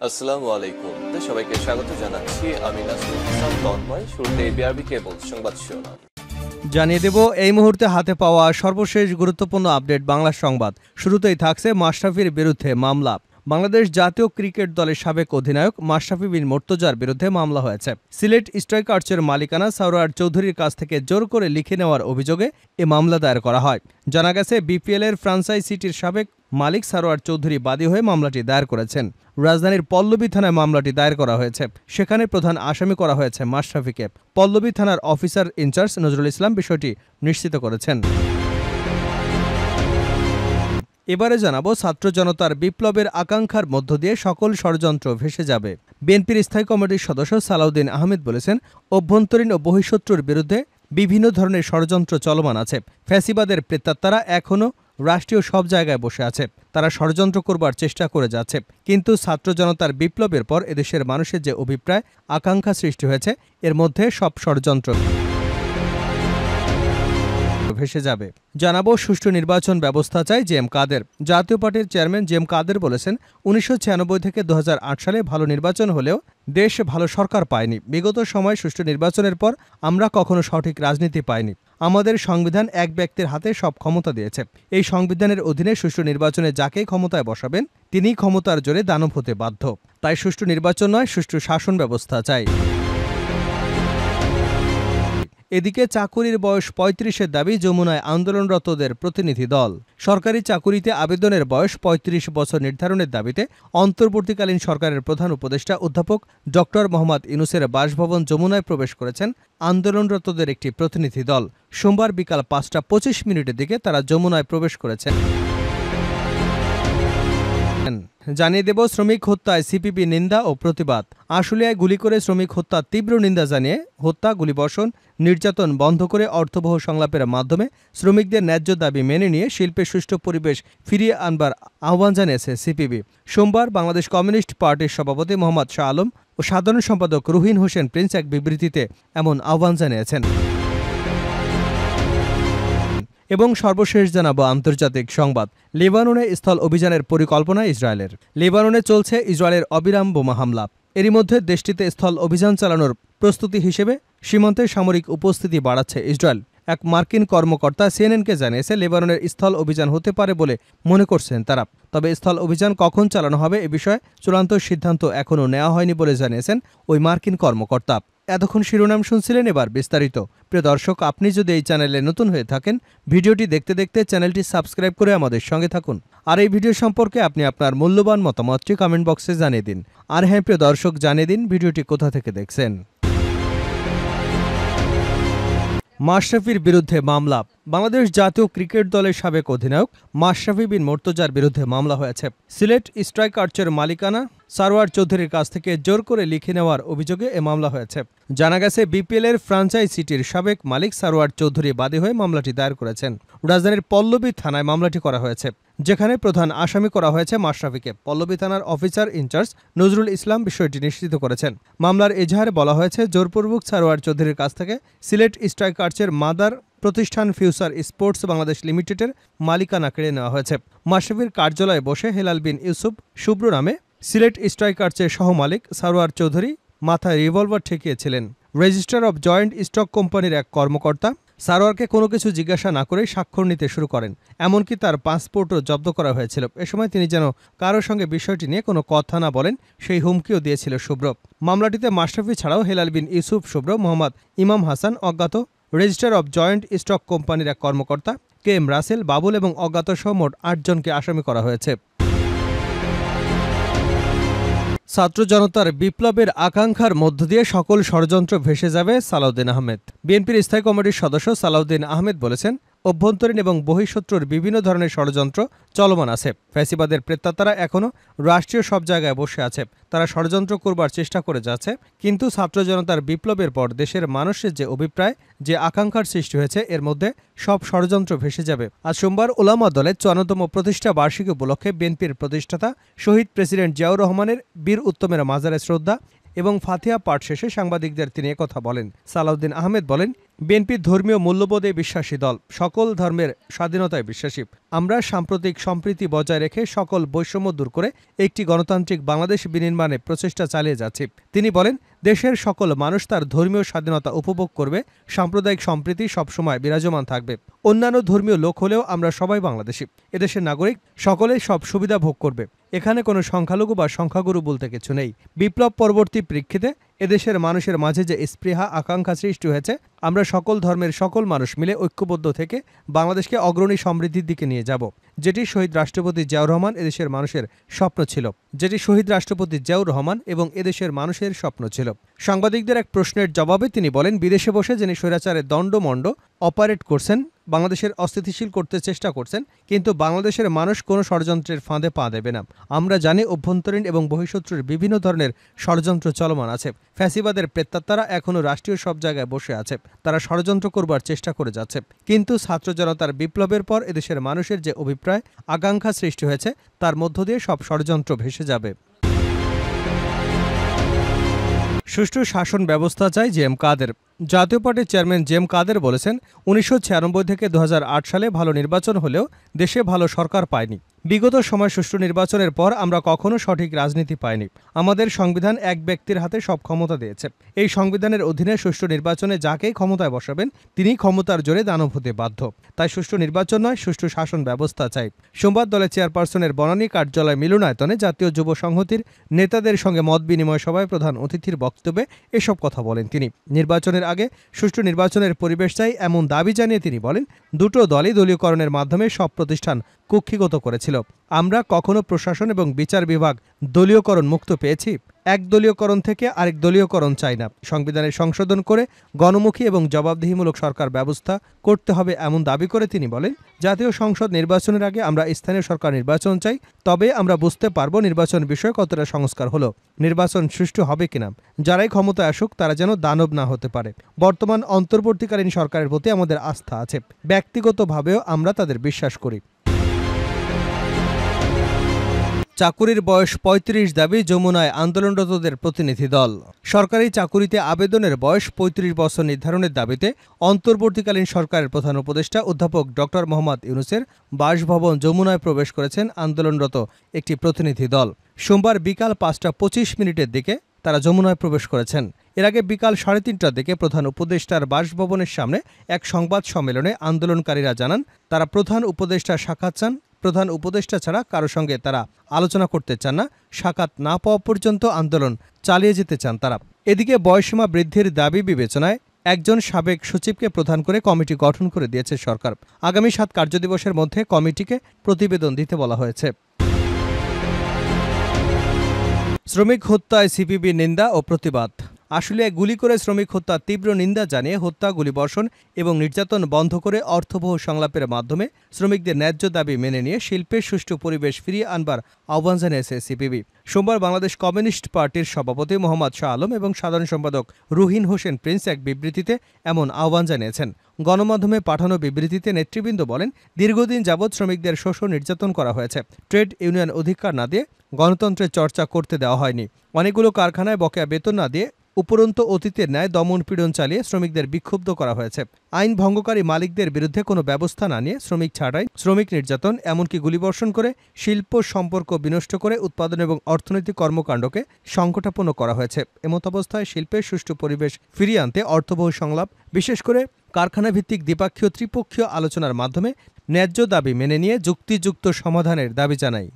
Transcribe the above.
আসসালামু আলাইকুম। সবাইকে স্বাগত জানাচ্ছি। আমি নাসরুল ইসলাম তন্ময়। শুরুতে বিআরবি কেবল সংবাদ শিরোনাম জানিয়ে দেব এই মুহূর্তে হাতে পাওয়া সর্বশেষ গুরুত্বপূর্ণ আপডেট বাংলা সংবাদ। শুরুতেই থাকছে মাশরাফির বিরুদ্ধে মামলা। বাংলাদেশ জাতীয় ক্রিকেট দলের সাবেক অধিনায়ক মাশরাফি বিন মুর্তজার বিরুদ্ধে মামলা হয়েছে। সিলেট স্ট্রাইকার্সের মালিকানা সারোয়ার চৌধুরীর কাছ থেকে জোর করে লিখে নেওয়ার অভিযোগে এ মামলা দায়ের করা হয়। জানা গেছে বিপিএলের ফ্রাঞ্চাইজিটির সাবেক মালিক সারোয়ার চৌধুরী বাদী হয়ে মামলাটি দায়ের করেছেন। রাজধানীর পল্লবী থানায় মামলাটি দায়ের করা হয়েছে। সেখানে প্রধান আসামি করা হয়েছে মাশরাফিকে। পল্লবী থানার অফিসার ইনচার্জ নজরুল ইসলাম বিষয়টি নিশ্চিত করেছেন। এবারে জানাবো ছাত্র জনতার বিপ্লবের আকাঙ্ক্ষার মধ্য দিয়ে সকল ষড়যন্ত্র ভেসে যাবে। বিএনপির স্থায়ী কমিটির সদস্য সালাউদ্দিন আহমেদ বলেছেন, অভ্যন্তরীণ ও বহিঃশত্রুর বিরুদ্ধে বিভিন্ন ধরনের ষড়যন্ত্র চলমান আছে। ফ্যাসিবাদের প্রেতাত্মারা এখনও রাষ্ট্রীয় সব জায়গায় বসে আছে। তারা ষড়যন্ত্র করবার চেষ্টা করে যাচ্ছে। কিন্তু ছাত্র জনতার বিপ্লবের পর এদেশের মানুষের যে অভিপ্রায় আকাঙ্ক্ষা সৃষ্টি হয়েছে, এর মধ্যে সব ষড়যন্ত্র ভেসে যাবে। জানাবো সুষ্ঠু নির্বাচন ব্যবস্থা চাই জে এম কাদের। জাতীয় পার্টির চেয়ারম্যান জে এম কাদের বলেছেন, 1996 থেকে 2008 সালে ভালো নির্বাচন হলেও দেশ ভালো সরকার পায়নি। বিগত সময় সুষ্ঠু নির্বাচনের পর আমরা কখনো সঠিক রাজনীতি পাইনি। আমাদের সংবিধান এক ব্যক্তির হাতে সব ক্ষমতা দিয়েছে। এই সংবিধানের অধীনে সুষ্ঠু নির্বাচনে যাকে ক্ষমতায় বসাবেন তিনিই ক্ষমতার জোরে দানব হতে বাধ্য। তাই সুষ্ঠু নির্বাচন নয়, সুষ্ঠু শাসন ব্যবস্থা চাই। এদিকে চাকুরির বয়স 35-এর দাবি যমুনায় আন্দোলনরতদের প্রতিনিধি দল। সরকারি চাকুরিতে আবেদনের বয়স 35 বছর নির্ধারণের দাবিতে অন্তর্বর্তীকালীন সরকারের প্রধান উপদেষ্টা অধ্যাপক ড মোহাম্মদ ইউনূসের বাসভবন যমুনায় প্রবেশ করেছেন আন্দোলনরতদের একটি প্রতিনিধি দল। সোমবার বিকাল 5:25 দিকে তারা যমুনায় প্রবেশ করেছেন। জানিয়ে দেব শ্রমিক হত্যায় সিপিবি নিন্দা ও প্রতিবাদ। আশুলিয়ায় গুলি করে শ্রমিক হত্যার তীব্র নিন্দা জানিয়ে হত্যা, গুলিবর্ষণ, নির্যাতন বন্ধ করে অর্থবহ সংলাপের মাধ্যমে শ্রমিকদের ন্যায্য দাবি মেনে নিয়ে শিল্পের সুষ্ঠু পরিবেশ ফিরিয়ে আনবার আহ্বান জানিয়েছে সিপিবি। সোমবার বাংলাদেশ কমিউনিস্ট পার্টির সভাপতি মোহাম্মদ শাহ আলম ও সাধারণ সম্পাদক রুহিন হোসেন প্রিন্স এক বিবৃতিতে এমন আহ্বান জানিয়েছেন। এবং সর্বশেষ জানাবো আন্তর্জাতিক সংবাদ। লেবাননে স্থল অভিযানের পরিকল্পনা ইসরায়েলের। লেবাননে চলছে ইসরায়েলের অবিরাম বোমা হামলা। এরই মধ্যে দেশটিতে স্থল অভিযান চালানোর প্রস্তুতি হিসেবে সীমান্তে সামরিক উপস্থিতি বাড়াচ্ছে ইসরায়েল। এক মার্কিন কর্মকর্তা সিএনএনকে জানিয়েছে, লেবাননের স্থল অভিযান হতে পারে বলে মনে করছেন তারা। তবে স্থল অভিযান কখন চালানো হবে এ বিষয়ে চূড়ান্ত সিদ্ধান্ত এখনও নেওয়া হয়নি বলে জানিয়েছেন ওই মার্কিন কর্মকর্তা। এতক্ষণ শিরোনাম শুনছিলেন, এবার বিস্তারিত। প্রিয় দর্শক, আপনি যদি এই চ্যানেলে নতুন হয়ে থাকেন, ভিডিওটি দেখতে দেখতে চ্যানেলটি সাবস্ক্রাইব করে আমাদের সঙ্গে থাকুন। আর এই ভিডিও সম্পর্কে আপনি আপনার মূল্যবান মতামতটি কমেন্ট বক্সে জানিয়ে দিন। আর হ্যাঁ প্রিয় দর্শক, জানিয়ে দিন ভিডিওটি কোথা থেকে দেখছেন। মাশরাফির বিরুদ্ধে মামলা। বাংলাদেশ জাতীয় ক্রিকেট দলের সাবেক অধিনায়ক মাশরাফি বিন মুর্তজার বিরুদ্ধে মামলা হয়েছে। সিলেট স্ট্রাইকার্সের মালিকানা সারোয়ার চৌধুরীর কাছ থেকে জোর করে লিখে নেওয়ার অভিযোগে এ মামলা হয়েছে। জানা গেছে বিপিএলের ফ্রাঞ্চাইজিটির সাবেক মালিক সারোয়ার চৌধুরী বাদী হয়ে মামলাটি দায়ের করেছেন। রাজধানীর পল্লবী থানায় মামলাটি করা হয়েছে, যেখানে প্রধান আসামি করা হয়েছে মাশরাফিকে। পল্লবী থানার অফিসার ইনচার্জ নজরুল ইসলাম বিষয়টি নিশ্চিত করেছেন। মামলার এজাহারে বলা হয়েছে, জোরপূর্বক সারোয়ার চৌধুরীর কাছ থেকে সিলেট স্ট্রাইকার্সের মাদার প্রতিষ্ঠান ফিউচার স্পোর্টস বাংলাদেশ লিমিটেডের মালিকানা কেড়ে নেওয়া হয়েছে। মাশরাফির কার্যালয়ে বসে হেলাল বিন ইউসুফ শুভ্র নামে সিলেট স্ট্রাইকার্সের সহমালিক সারোয়ার চৌধুরী মাথায় রিভলভার ঠেকিয়েছিলেন। রেজিস্ট্রার অব জয়েন্ট স্টক কোম্পানির এক কর্মকর্তা সারোয়ারকে কোনো কিছু জিজ্ঞাসা না করেই স্বাক্ষর নিতে শুরু করেন। এমনকি তার পাসপোর্টও জব্দ করা হয়েছিল। এ সময় তিনি যেন কারোর সঙ্গে বিষয়টি নিয়ে কোনো কথা না বলেন সেই হুমকিও দিয়েছিল শুভ্র। মামলাটিতে মাশরাফি ছাড়াও হেলাল বিন ইউসুফ, শুভ্র, মোহাম্মদ ইমাম হাসান অজ্ঞাত, রেজিস্ট্রার অব জয়েন্ট স্টক কোম্পানির এক কর্মকর্তা কে এম রাসেল, বাবুল এবং অজ্ঞাত সহ মোট 8 জনকে আসামি করা হয়েছে। ছাত্র জনতার বিপ্লবের আকাঙ্ক্ষার মধ্য দিয়ে সকল ষড়যন্ত্র ভেসে যাবে, সালাউদ্দিন আহমেদ। বিএনপির স্থায়ী কমিটির সদস্য সালাউদ্দিন আহমেদ বলেছেন, অভ্যন্তরীণ এবং বহিঃশত্রুর বিভিন্ন ধরনের ষড়যন্ত্র চলমান আছে। ফ্যাসিবাদের প্রেতাত্মারা এখনও রাষ্ট্রীয় সব জায়গায় বসে আছে। তারা ষড়যন্ত্র করবার চেষ্টা করে যাচ্ছে। কিন্তু ছাত্র জনতার বিপ্লবের পর দেশের মানুষের যে অভিপ্রায়, যে আকাঙ্ক্ষার সৃষ্টি হয়েছে, এর মধ্যে সব ষড়যন্ত্র ভেসে যাবে। আজ সোমবার ওলামা দলের 54তম প্রতিষ্ঠা বার্ষিকী উপলক্ষে বিএনপির প্রতিষ্ঠাতা শহীদ প্রেসিডেন্ট জিয়াউর রহমানের বীর উত্তমের মাজারে শ্রদ্ধা এবং ফাতিহা পাঠ শেষে সাংবাদিকদের তিনি একথা বলেন। সালাউদ্দিন আহমেদ বলেন, বিএনপি ধর্মীয় মূল্যবোধে বিশ্বাসী দল, সকল ধর্মের স্বাধীনতায় বিশ্বাসী। আমরা সাম্প্রতিক সম্প্রীতি বজায় রেখে সকল বৈষম্য দূর করে একটি গণতান্ত্রিক বাংলাদেশ বিনির্মাণে প্রচেষ্টা চালিয়ে যাচ্ছি। তিনি বলেন, দেশের সকল মানুষ তার ধর্মীয় স্বাধীনতা উপভোগ করবে, সাম্প্রদায়িক সম্প্রীতি সবসময় বিরাজমান থাকবে। অন্যান্য ধর্মীয় লোক হলেও আমরা সবাই বাংলাদেশি, এদেশের নাগরিক, সকলে সব সুবিধা ভোগ করবে। এখানে কোনো সংখ্যালঘু বা সংখ্যাগুরু বলতে কিছু নেই। বিপ্লব পরবর্তী প্রেক্ষিতে এদেশের মানুষের মাঝে যে স্পৃহা আকাঙ্ক্ষা সৃষ্টি হয়েছে, আমরা সকল ধর্মের সকল মানুষ মিলে ঐক্যবদ্ধ থেকে বাংলাদেশকে অগ্রণী সমৃদ্ধির দিকে নিয়ে যাব, যেটি শহীদ রাষ্ট্রপতি জিয়াউর রহমান এদেশের মানুষের স্বপ্ন ছিল, এবং এদেশের মানুষের স্বপ্ন ছিল। সাংবাদিকদের এক প্রশ্নের জবাবে তিনি বলেন, বিদেশে বসে যিনি স্বৈরাচারের দণ্ডমণ্ড অপারেট করছেন, বাংলাদেশের অস্থিতিশীল করতে চেষ্টা করছেন, কিন্তু বাংলাদেশের মানুষ কোনো ষড়যন্ত্রের ফাঁদে পা দেবে না। আমরা জানি অভ্যন্তরীণ এবং বহিঃশত্রুর বিভিন্ন ধরনের ষড়যন্ত্র চলমান আছে। ফ্যাসিবাদের প্রেতাত্মারা এখনও রাষ্ট্রীয় সব জায়গায় বসে আছে, তারা ষড়যন্ত্র করবার চেষ্টা করে যাচ্ছে। কিন্তু ছাত্র জনতার বিপ্লবের পর এদেশের মানুষের যে অভিপ্রায় আকাঙ্ক্ষা সৃষ্টি হয়েছে, তার মধ্য দিয়ে সব ষড়যন্ত্র ভেসে যাবে। সুষ্ঠু শাসন ব্যবস্থা চাই জে এম কাদের। জাতীয় পার্টির চেয়ারম্যান জে এম কাদের বলেছেন, 1996 থেকে 2008 সালে ভালো নির্বাচন হলেও দেশে ভালো সরকার পায়নি। বিগত সময় সুষ্ঠু নির্বাচনের পর আমরা কখনো সঠিক রাজনীতি পাইনি। আমাদের সংবিধান এক ব্যক্তির হাতে সব ক্ষমতা দিয়েছে। এই সংবিধানের অধীনে সুষ্ঠু নির্বাচনে যাকেই ক্ষমতায় বসাবেন তিনি ক্ষমতার জোরে দানব হতে বাধ্য। তাই সুষ্ঠু নির্বাচন নয়, সুষ্ঠু শাসন ব্যবস্থা চাই। সোমবার দলের চেয়ারপারসনের বনানী কার্যালয় মিলনায়তনে জাতীয় যুব সংহতির নেতাদের সঙ্গে মত বিনিময় সভায় প্রধান অতিথির বক্তব্যে এসব কথা বলেন তিনি। নির্বাচনের আগে সুষ্ঠু নির্বাচনের পরিবেশ চাই এমন দাবি জানিয়ে তিনি বলেন, দুটো দলই দলীয়করণের মাধ্যমে সব প্রতিষ্ঠান কুক্ষিগত করেছিল। আমরা কখনো প্রশাসন এবং বিচার বিভাগ দলীয়করণ মুক্ত পেয়েছি? এক দলীয়করণ থেকে আরেক দলীয়করণ চাই না। সংবিধানের সংশোধন করে গণমুখী এবং জবাবদিহিমূলক সরকার ব্যবস্থা করতে হবে এমন দাবি করে তিনি বলেন, জাতীয় সংসদ নির্বাচনের আগে আমরা স্থানীয় সরকার নির্বাচন চাই, তবে আমরা বুঝতে পারব নির্বাচন বিষয়ে কতটা সংস্কার হলো, নির্বাচন সুষ্ঠু হবে কিনা। যারাই ক্ষমতায় আসুক তারা যেন দানব না হতে পারে। বর্তমান অন্তর্বর্তীকালীন সরকারের প্রতি আমাদের আস্থা আছে, ব্যক্তিগতভাবেও আমরা তাদের বিশ্বাস করি। চাকুরির বয়স 35 দাবি যমুনায় আন্দোলনরতদের প্রতিনিধি দল। সরকারি চাকুরিতে আবেদনের বয়স 35 বছর নির্ধারণের দাবিতে অন্তর্বর্তীকালীন সরকারের প্রধান উপদেষ্টা অধ্যাপক ডক্টর মোহাম্মদ ইউনূসের বাসভবন যমুনায় প্রবেশ করেছেন আন্দোলনরত একটি প্রতিনিধি দল। সোমবার বিকাল 5:25 দিকে তারা যমুনায় প্রবেশ করেছেন। এর আগে বিকাল 3:30টার দিকে প্রধান উপদেষ্টার বাসভবনের সামনে এক সংবাদ সম্মেলনে আন্দোলনকারীরা জানান, তারা প্রধান উপদেষ্টার সাক্ষাৎ চান। প্রধান উপদেষ্টা ছাড়া কারো সঙ্গে তারা আলোচনা করতে চান না। সাক্ষাৎ না পাওয়া পর্যন্ত আন্দোলন চালিয়ে যেতে চান তারা। এদিকে বয়সীমা বৃদ্ধির দাবি বিবেচনায় একজন সাবেক সচিবকে প্রধান করে কমিটি গঠন করে দিয়েছে সরকার। আগামী 7 কার্যদিবসের মধ্যে কমিটিকে প্রতিবেদন দিতে বলা হয়েছে। শ্রমিক হত্যায় সিপিবির নিন্দা ও প্রতিবাদ। আশুলিয়ায় গুলি করে শ্রমিক হত্যার তীব্র নিন্দা জানিয়ে হত্যা, গুলিবর্ষণ এবং নির্যাতন বন্ধ করে অর্থবহ সংলাপের মাধ্যমে শ্রমিকদের ন্যায্য দাবি মেনে নিয়ে শিল্পের সুষ্ঠু পরিবেশ ফিরিয়ে আনবার আহ্বান জানিয়েছে সিপিবি। সোমবার বাংলাদেশ কমিউনিস্ট পার্টির সভাপতি মোহাম্মদ শাহ আলম এবং সাধারণ সম্পাদক রুহিন হোসেন প্রিন্স এক বিবৃতিতে এমন আহ্বান জানিয়েছেন। গণমাধ্যমে পাঠানো বিবৃতিতে নেতৃবৃন্দ বলেন, দীর্ঘদিন যাবৎ শ্রমিকদের শোষণ নির্যাতন করা হয়েছে। ট্রেড ইউনিয়ন অধিকার না দিয়ে গণতন্ত্রের চর্চা করতে দেওয়া হয়নি। অনেকগুলো কারখানায় বকেয়া বেতন না দিয়ে উপরন্তু অতীতের ন্যায় দমন পীড়ন চালিয়ে শ্রমিকদের বিক্ষুব্ধ করা হয়েছে। আইন ভঙ্গকারী মালিকদের বিরুদ্ধে কোনো ব্যবস্থা না নিয়ে শ্রমিক ছাঁটাই, শ্রমিক নির্যাতন, এমনকি গুলিবর্ষণ করে শিল্প সম্পর্ক বিনষ্ট করে উৎপাদন এবং অর্থনৈতিক কর্মকাণ্ডকে সংকটাপন্ন করা হয়েছে। এমতাবস্থায় শিল্পের সুষ্ঠু পরিবেশ ফিরিয়ে আনতে অর্থবহ সংলাপ, বিশেষ করে কারখানা ভিত্তিক দ্বিপাক্ষীয় ত্রিপক্ষীয় আলোচনার মাধ্যমে ন্যায্য দাবি মেনে নিয়ে যুক্তিযুক্ত সমাধানের দাবি জানাই।